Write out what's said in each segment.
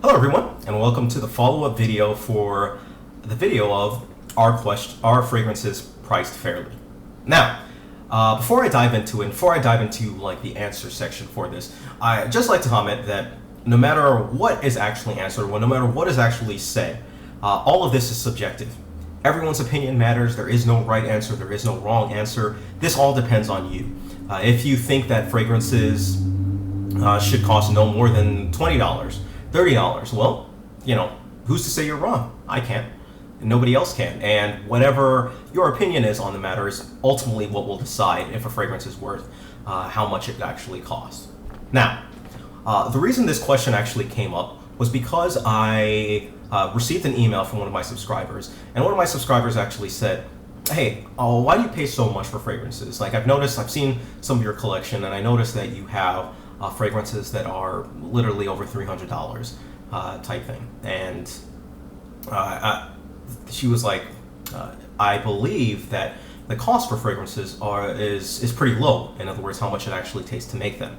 Hello everyone, and welcome to the follow-up video for the video of are fragrances priced fairly? Now, before I dive into it, before I dive into like the answer section for this, I just like to comment that no matter what is actually answered, no matter what is actually said, all of this is subjective. Everyone's opinion matters. There is no right answer. There is no wrong answer. This all depends on you. If you think that fragrances should cost no more than $20, $30, well, who's to say you're wrong? I can't. Nobody else can. And whatever your opinion is on the matter is ultimately what will decide if a fragrance is worth how much it actually costs. Now, the reason this question actually came up was because I received an email from one of my subscribers, and one of my subscribers actually said, hey, why do you pay so much for fragrances? Like, I've seen some of your collection, and I noticed that you have fragrances that are literally over $300 type thing. And she was like, I believe that the cost for fragrances is pretty low. In other words, how much it actually takes to make them.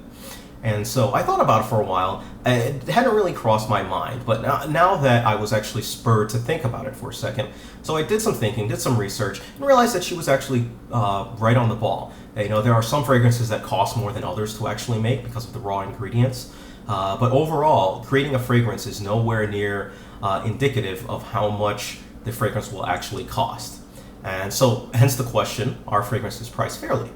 And so I thought about it for a while. It hadn't really crossed my mind, but now that I was actually spurred to think about it for a second, so I did some thinking, did some research, and realized that she was actually right on the ball. There are some fragrances that cost more than others to actually make because of the raw ingredients, but overall, creating a fragrance is nowhere near indicative of how much the fragrance will actually cost. And so, hence the question, are fragrances priced fairly?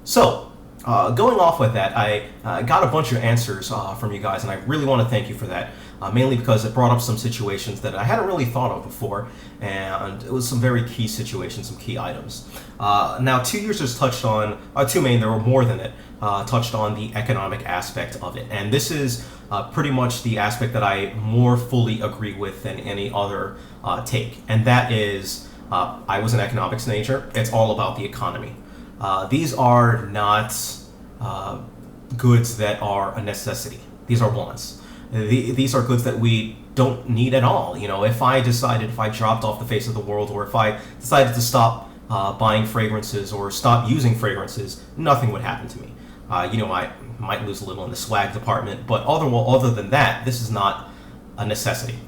So, going off with that, I got a bunch of answers from you guys, and I really want to thank you for that, mainly because it brought up some situations that I hadn't really thought of before, and it was some very key situations, some key items. Now, two users touched on, there were more than it, touched on the economic aspect of it, and this is pretty much the aspect that I more fully agree with than any other take, and that is, I was an economics major, it's all about the economy. These are not goods that are a necessity. These are wants. These are goods that we don't need at all. If I dropped off the face of the world, or if I decided to stop buying fragrances or stop using fragrances, nothing would happen to me. I might lose a little in the swag department, but other than that, this is not a necessity.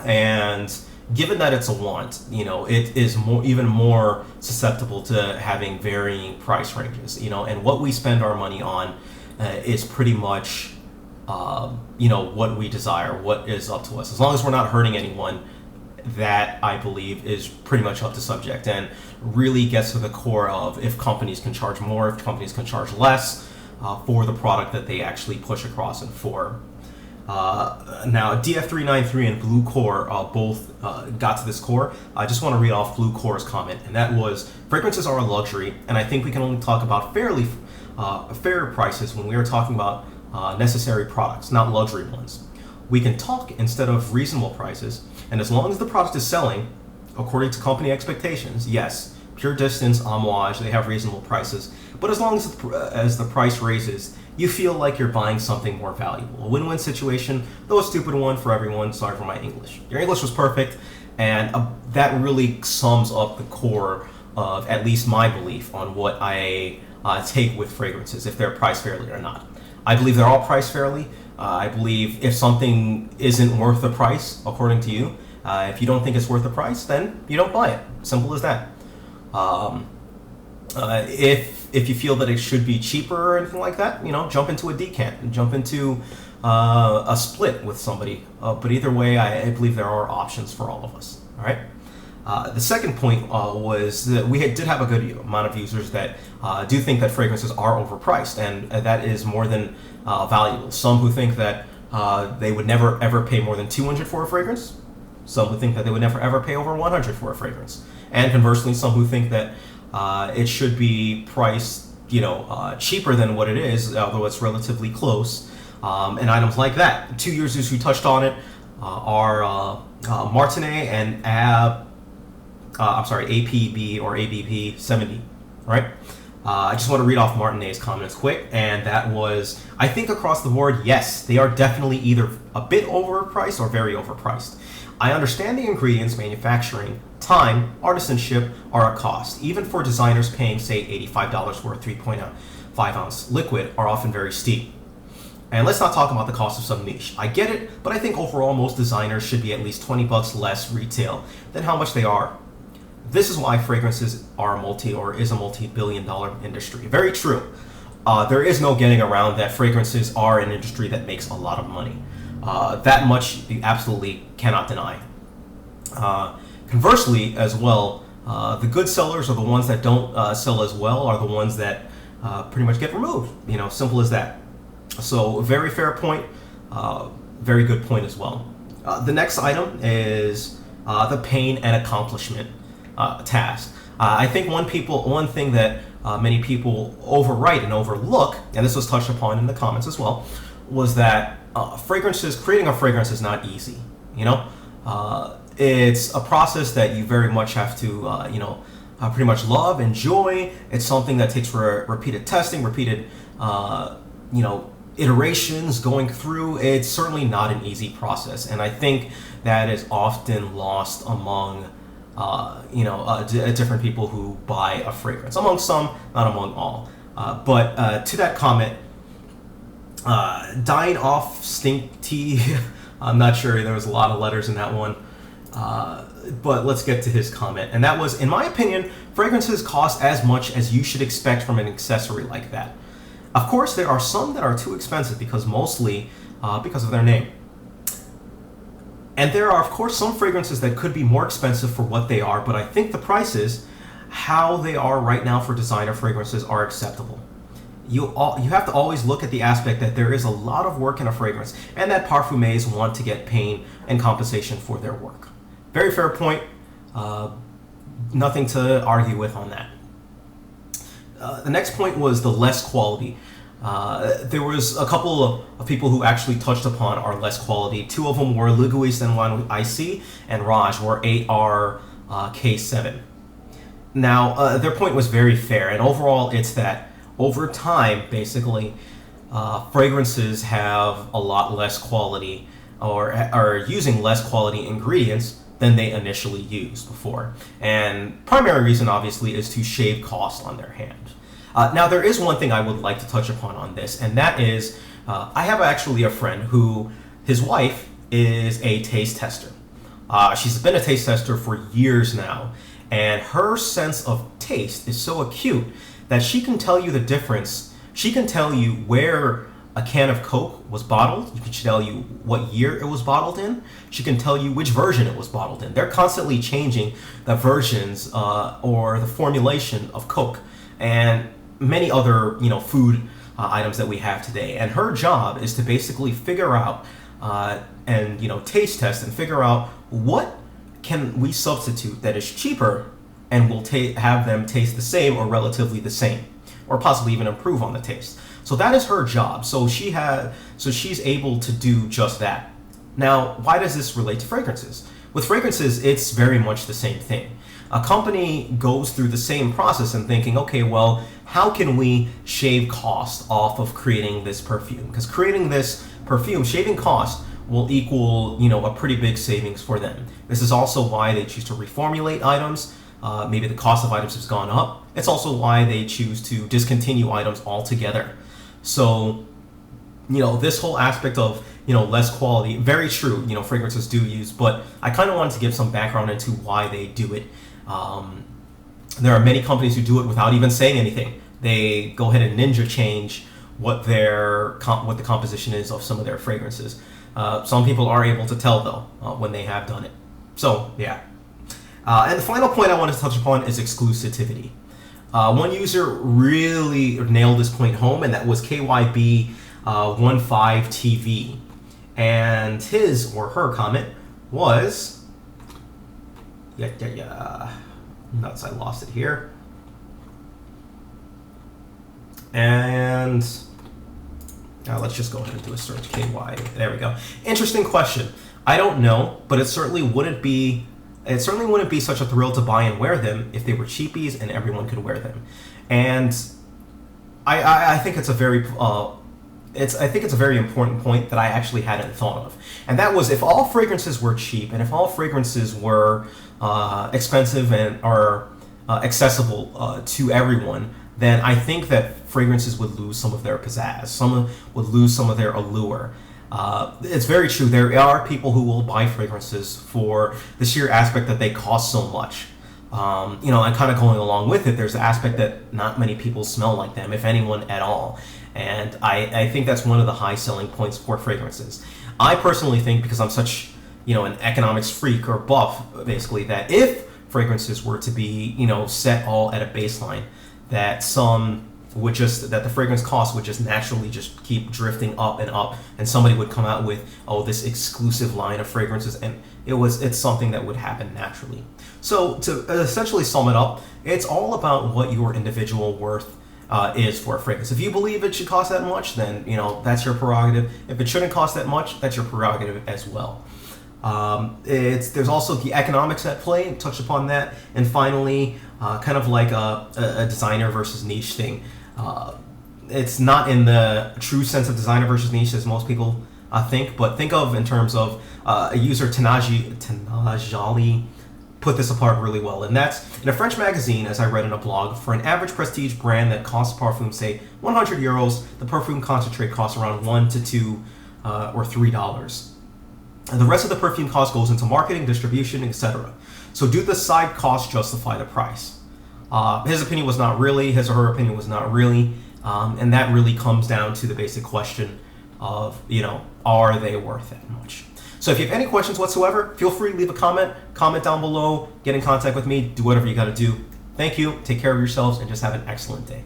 And given that it's a want, it is even more susceptible to having varying price ranges, and what we spend our money on is pretty much, what we desire, what is up to us. As long as we're not hurting anyone, that I believe is pretty much up to subject and really gets to the core of if companies can charge more, if companies can charge less for the product that they actually push across and for. Now, DF393 and Blue Core both got to this core. I just want to read off Blue Core's comment, and that was, fragrances are a luxury, and I think we can only talk about fair prices when we are talking about necessary products, not luxury ones. We can talk instead of reasonable prices, and as long as the product is selling according to company expectations, yes, Pure Distance, Amouage, they have reasonable prices, but as long as the price raises, you feel like you're buying something more valuable. A win-win situation, though a stupid one for everyone. Sorry for my English. Your English was perfect, and that really sums up the core of at least my belief on what I take with fragrances, if they're priced fairly or not. I believe they're all priced fairly. I believe if something isn't worth the price, according to you, if you don't think it's worth the price, then you don't buy it. Simple as that. If you feel that it should be cheaper or anything like that, jump into a decant and jump into a split with somebody. But either way, I believe there are options for all of us. All right. The second point was that we did have a good amount of users that do think that fragrances are overpriced, and that is more than valuable. Some who think that they would never ever pay more than $200 for a fragrance. Some who think that they would never ever pay over $100 for a fragrance. And conversely, some who think that it should be priced, cheaper than what it is, although it's relatively close, and items like that. Two users who touched on it are Martinet and APB or ABP 70, right? I just want to read off Martinet's comments quick, and that was, I think across the board, yes, they are definitely either a bit overpriced or very overpriced. I understand the ingredients, manufacturing, time, artisanship are a cost. Even for designers paying, say, $85 for a 3.5 ounce liquid are often very steep. And let's not talk about the cost of some niche. I get it, but I think overall most designers should be at least $20 less retail than how much they are. This is why fragrances are is a multi-billion-dollar industry. Very true. There is no getting around that fragrances are an industry that makes a lot of money. That much you absolutely cannot deny. Conversely, as well, the good sellers are the ones that don't sell as well, are the ones that pretty much get removed. Simple as that. So, very fair point. Very good point as well. The next item is the pain and accomplishment task. I think one thing that many people overwrite and overlook, and this was touched upon in the comments as well, was that creating a fragrance is not easy. It's a process that you very much have to, pretty much love, enjoy. It's something that takes repeated testing, repeated, iterations going through. It's certainly not an easy process, and I think that is often lost among different people who buy a fragrance. Among some, not among all. But to that comment, Dying Off Stink Tea, I'm not sure, there was a lot of letters in that one. But let's get to his comment. And that was, in my opinion, fragrances cost as much as you should expect from an accessory like that. Of course, there are some that are too expensive mostly because of their name. And there are, of course, some fragrances that could be more expensive for what they are, but I think the prices, how they are right now for designer fragrances, are acceptable. You have to always look at the aspect that there is a lot of work in a fragrance, and that parfumers want to get pain and compensation for their work. Very fair point. Nothing to argue with on that. The next point was the less quality. There was a couple of people who actually touched upon our less quality. Two of them were Liguis N1 IC and Raj, or 8R K7. Now, their point was very fair, and overall it's that over time, basically, fragrances have a lot less quality or are using less quality ingredients than they initially used before. And primary reason, obviously, is to shave cost on their hand. Now, there is one thing I would like to touch upon on this, and that is, I have actually a friend who, his wife is a taste tester. She's been a taste tester for years now, and her sense of taste is so acute that she can tell you the difference. She can tell you where a can of Coke was bottled. She can tell you what year it was bottled in. She can tell you which version it was bottled in. They're constantly changing the versions or the formulation of Coke and many other food items that we have today. And her job is to basically figure out and taste test and figure out what can we substitute that is cheaper and will have them taste the same or relatively the same, or possibly even improve on the taste. So that is her job. So she's able to do just that. Now, why does this relate to fragrances? With fragrances, it's very much the same thing. A company goes through the same process and thinking, okay, well, how can we shave cost off of creating this perfume? Because creating this perfume, shaving cost will equal, a pretty big savings for them. This is also why they choose to reformulate items. Maybe the cost of items has gone up. It's also why they choose to discontinue items altogether. So, this whole aspect of, less quality, very true, fragrances do use, but I kind of wanted to give some background into why they do it. There are many companies who do it without even saying anything. They go ahead and ninja change what the composition is of some of their fragrances. Some people are able to tell, though, when they have done it. So, yeah. And the final point I wanted to touch upon is exclusivity. One user really nailed this point home, and that was KYB15TV. And his or her comment was, nuts, I lost it here. And let's just go ahead and do a search. KY, there we go. Interesting question. I don't know, but it certainly wouldn't be such a thrill to buy and wear them if they were cheapies and everyone could wear them. And I think it's a very important point that I actually hadn't thought of. And that was, if all fragrances were cheap and if all fragrances were expensive and are accessible to everyone, then I think that fragrances would lose some of their pizzazz. Some would lose some of their allure. It's very true. There are people who will buy fragrances for the sheer aspect that they cost so much. And kind of going along with it, there's the aspect that not many people smell like them, if anyone at all. And I think that's one of the high selling points for fragrances. I personally think, because I'm such, an economics freak or buff, basically, that if fragrances were to be, set all at a baseline, that the fragrance cost would just naturally just keep drifting up, and somebody would come out with, this exclusive line of fragrances, and it's something that would happen naturally. So to essentially sum it up, it's all about what your individual worth is for a fragrance. If you believe it should cost that much, then that's your prerogative. If it shouldn't cost that much, that's your prerogative as well. There's also the economics at play, touched upon that, and finally, kind of like a designer versus niche thing. It's not in the true sense of designer versus niche as most people think, but think of in terms of a user Tanajali put this apart really well, and that's in a French magazine, as I read in a blog. For an average prestige brand that costs parfum, say 100 euros, the perfume concentrate costs around $1 to $2 or $3. And the rest of the perfume cost goes into marketing, distribution, etc. So do the side costs justify the price? His or her opinion was not really, and that really comes down to the basic question of, are they worth that much? So if you have any questions whatsoever, feel free to leave a comment down below, get in contact with me, do whatever you got to do. Thank you, take care of yourselves, and just have an excellent day.